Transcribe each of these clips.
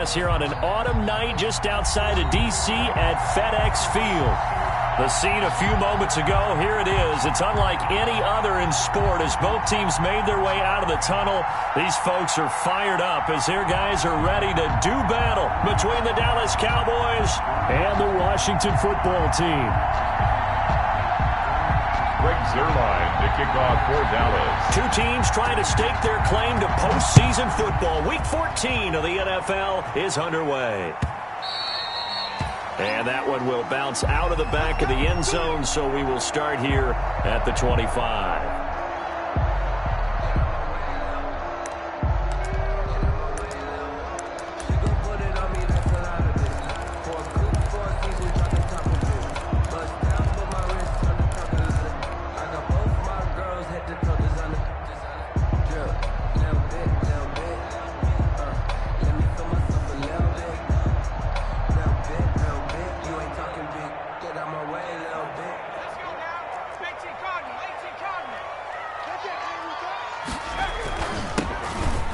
Here on an autumn night just outside of D.C. at FedEx Field. The scene a few moments ago, here it is. It's unlike any other in sport as both teams made their way out of the tunnel. These folks are fired up as their guys are ready to do battle between the Dallas Cowboys and the Washington football team. Greg Zerline to kick off for Dallas. Two teams trying to stake their claim to postseason football. Week 14 of the NFL is underway. And that one will bounce out of the back of the end zone, so we will start here at the 25.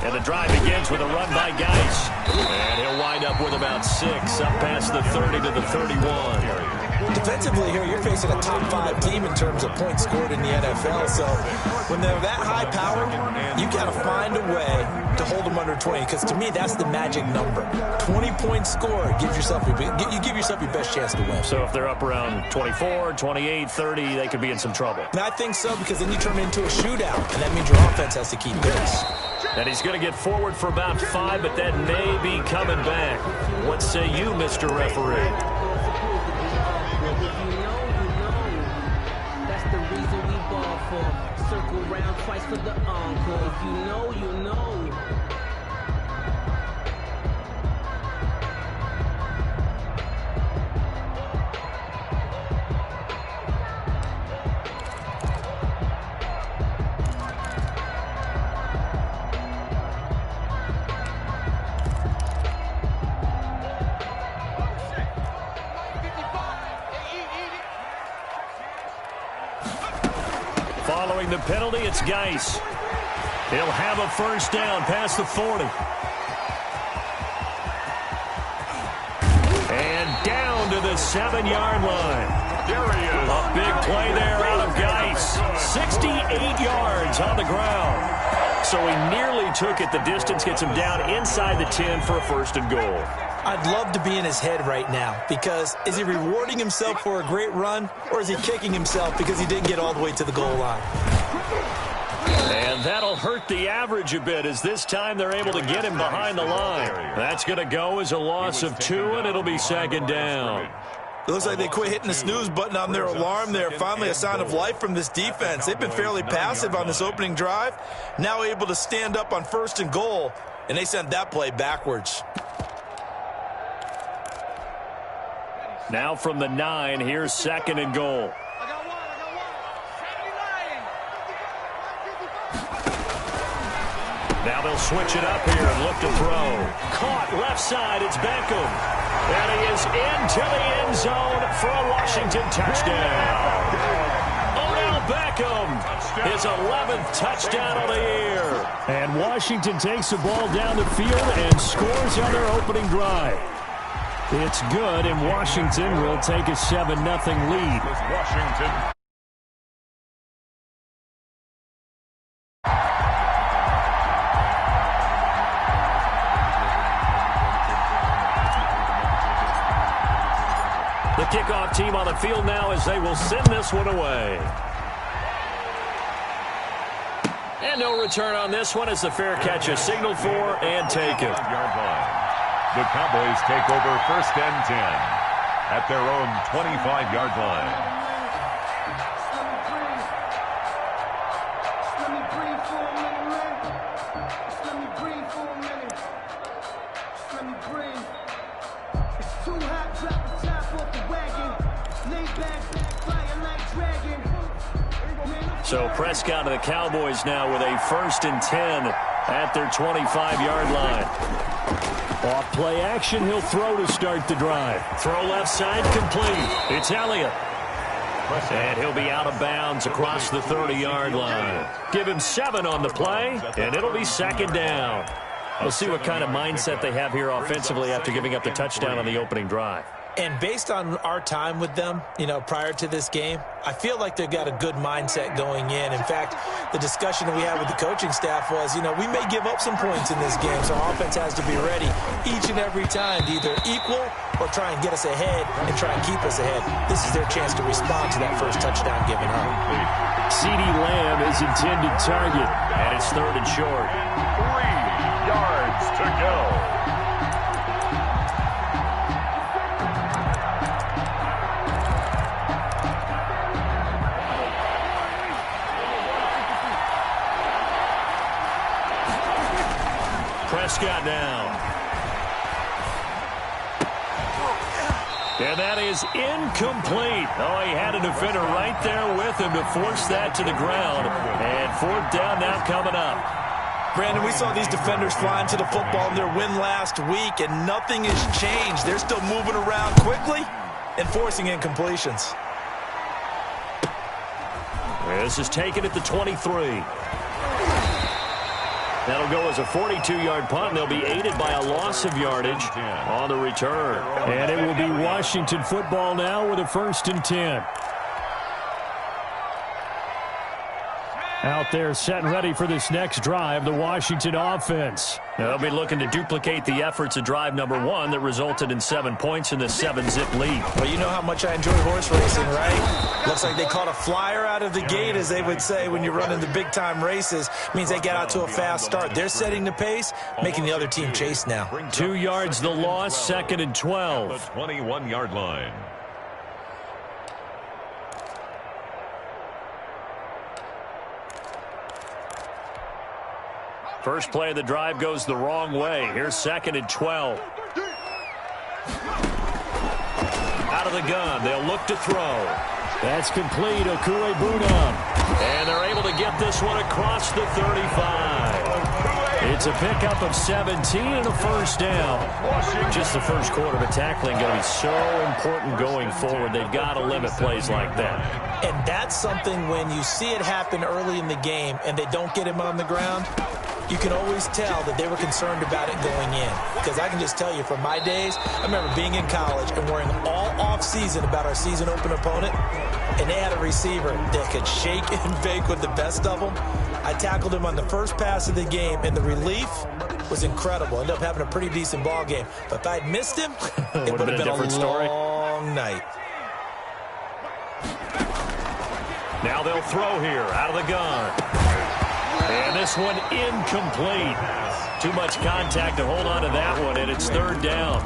And the drive begins with a run by Geis. And he'll wind up with about 6, up past the 30 to the 31. Defensively here, you're facing a top 5 team in terms of points scored in the NFL. So when they're that high powered, you got to find a way to hold them under 20. Because to me, that's the magic number. 20 points scored, you give yourself your best chance to win. So if they're up around 24, 28, 30, they could be in some trouble. And I think so, because then you turn it into a shootout, and that means your offense has to keep pace. And he's going to get forward for about 5, but that may be coming back. What say you, Mr. Referee? That's the reason we ball for. Circle round twice for the encore. If you know, you know. Following the penalty, it's Geis. He'll have a first down past the 40. And down to the 7-yard line. There he is. A big play there out of Geis. 68 yards on the ground. So he nearly took it the distance, gets him down inside the 10 for a first and goal. I'd love to be in his head right now, because is he rewarding himself for a great run, or is he kicking himself because he didn't get all the way to the goal line? And that'll hurt the average a bit, as this time they're able to get him behind the line. That's going to go as a loss of 2, and it'll be second down. It looks like they quit hitting the snooze button on their alarm there. Finally a sign of life from this defense. They've been fairly passive on this opening drive. Now able to stand up on first and goal, and they sent that play backwards. Now from the 9, here's second and goal. Now they'll switch it up here and look to throw. Caught left side, it's Beckham. And he is into the end zone for a Washington touchdown. Odell Beckham, his 11th touchdown of the year. And Washington takes the ball down the field and scores on their opening drive. It's good, and Washington will take a 7-0 lead. Washington. The kickoff team on the field now as they will send this one away. And no return on this one as the fair catch is signaled for and taken. The Cowboys take over first and 10 at their own 25-yard line. So Prescott of the Cowboys now with a first and 10 at their 25-yard line. Off play action, he'll throw to start the drive. Throw left side, complete. It's Elliott. And he'll be out of bounds across the 30-yard line. Give him 7 on the play, and it'll be second down. We'll see what kind of mindset they have here offensively after giving up the touchdown on the opening drive. And based on our time with them, prior to this game, I feel like they've got a good mindset going in. In fact, the discussion we had with the coaching staff was, we may give up some points in this game, so our offense has to be ready each and every time to either equal or try and get us ahead and try and keep us ahead. This is their chance to respond to that first touchdown given up. CeeDee Lamb is intended target, and it's 3rd and short. 3 yards to go. Prescott now. And that is incomplete. Oh, he had a defender right there with him to force that to the ground. And 4th down now coming up. Brandon, we saw these defenders flying to the football in their win last week, and nothing has changed. They're still moving around quickly and forcing incompletions. This is taken at the 23. That'll go as a 42-yard punt, and they'll be aided by a loss of yardage on the return. And it will be Washington football now with a 1st and 10. Out there set and ready for this next drive, the Washington offense. They'll be looking to duplicate the efforts of drive number 1 that resulted in 7 points in the 7-zip lead. Well, you know how much I enjoy horse racing, right? Looks like they caught a flyer out of the gate, as they would say when you're running the big-time races. Means they get out to a fast start. They're setting the pace, making the other team chase now. 2 yards the loss, 2nd and 12. The 21-yard line. First play of the drive goes the wrong way. Here's 2nd and 12. Out of the gun. They'll look to throw. That's complete. Okuegbuna. And they're able to get this one across the 35. It's a pickup of 17 and a 1st down. Just the first quarter, but tackling going to be so important going forward. They've got to limit plays like that. And that's something when you see it happen early in the game and they don't get him on the ground, you can always tell that they were concerned about it going in. Because I can just tell you from my days, I remember being in college and worrying all off-season about our season open opponent, and they had a receiver that could shake and bake with the best of them. I tackled him on the first pass of the game, and the relief was incredible. Ended up having a pretty decent ball game. But if I'd missed him, it would have been a long night. Now they'll throw here out of the gun. And this one incomplete. Too much contact to hold on to that one, and it's 3rd down.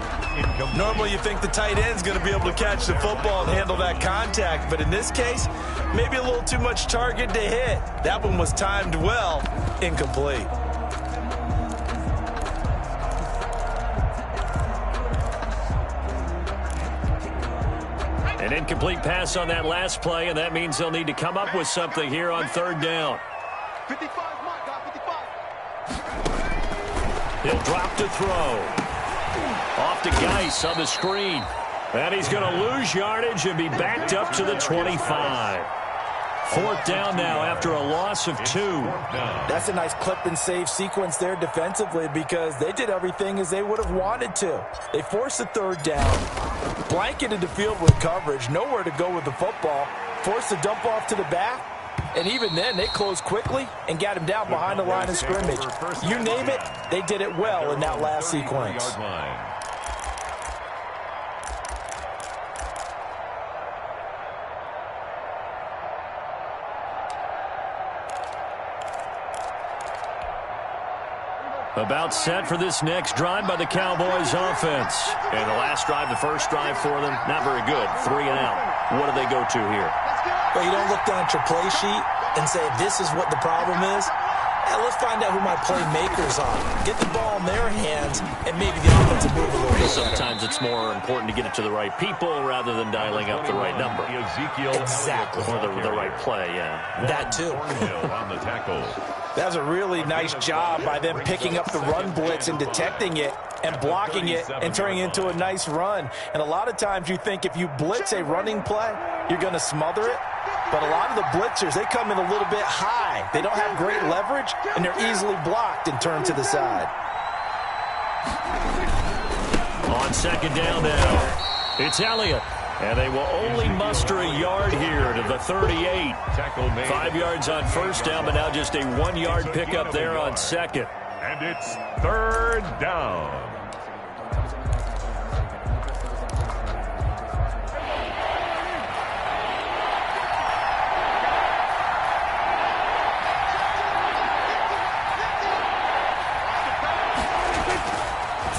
Normally you think the tight end's going to be able to catch the football and handle that contact, but in this case, maybe a little too much target to hit. That one was timed well, incomplete. An incomplete pass on that last play, and that means they'll need to come up with something here on 3rd down. 55, Mike, 55. He'll drop to throw. Off to Geis on the screen. And he's going to lose yardage and be backed up to the 25. 4th down now after a loss of 2. That's a nice clip and save sequence there defensively because they did everything as they would have wanted to. They forced the 3rd down, blanketed the field with coverage, nowhere to go with the football, forced the dump off to the back, and even then they closed quickly and got him down behind the line of scrimmage. You name it, they did it well in that last sequence. About set for this next drive by the Cowboys offense. And the last drive, the first drive for them, not very good. 3 and out. What do they go to here? Well, you don't look down at your play sheet and say, this is what the problem is. Let's find out who my playmakers are. Get the ball in their hands, and maybe the offensive move a little bit. Sometimes it's more important to get it to the right people rather than dialing up the right number. Exactly. Or the right play, yeah. That too. On the tackle. That was a really nice job by them picking up the run blitz and detecting it and blocking it and turning it into a nice run. And a lot of times you think if you blitz a running play, you're going to smother it. But a lot of the blitzers, they come in a little bit high. They don't have great leverage, and they're easily blocked and turned to the side. On second down now, it's Elliott. And they will only muster a yard here to the 38. 5 yards on first down, but now just a 1-yard pickup there on second. And it's third down.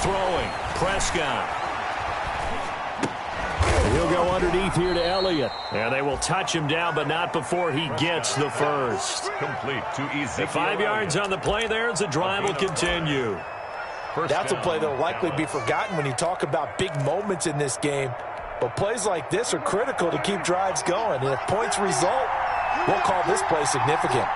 Throwing, Prescott. He'll go underneath here to Elliott. And they will touch him down, but not before he gets the first. Complete to Ezekiel. 5 yards on the play there as the drive will continue. That's a play that will likely be forgotten when you talk about big moments in this game. But plays like this are critical to keep drives going. And if points result, we'll call this play significant.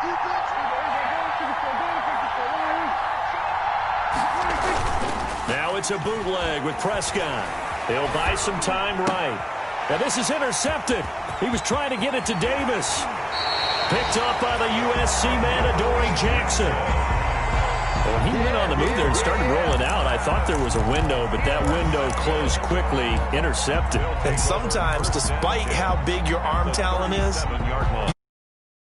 Now it's a bootleg with Prescott. He'll buy some time right. Now this is intercepted. He was trying to get it to Davis. Picked up by the USC man, Adoree Jackson. Well, he went on the move there and started rolling out. I thought there was a window, but that window closed quickly. Intercepted. And sometimes, despite how big your arm talent is,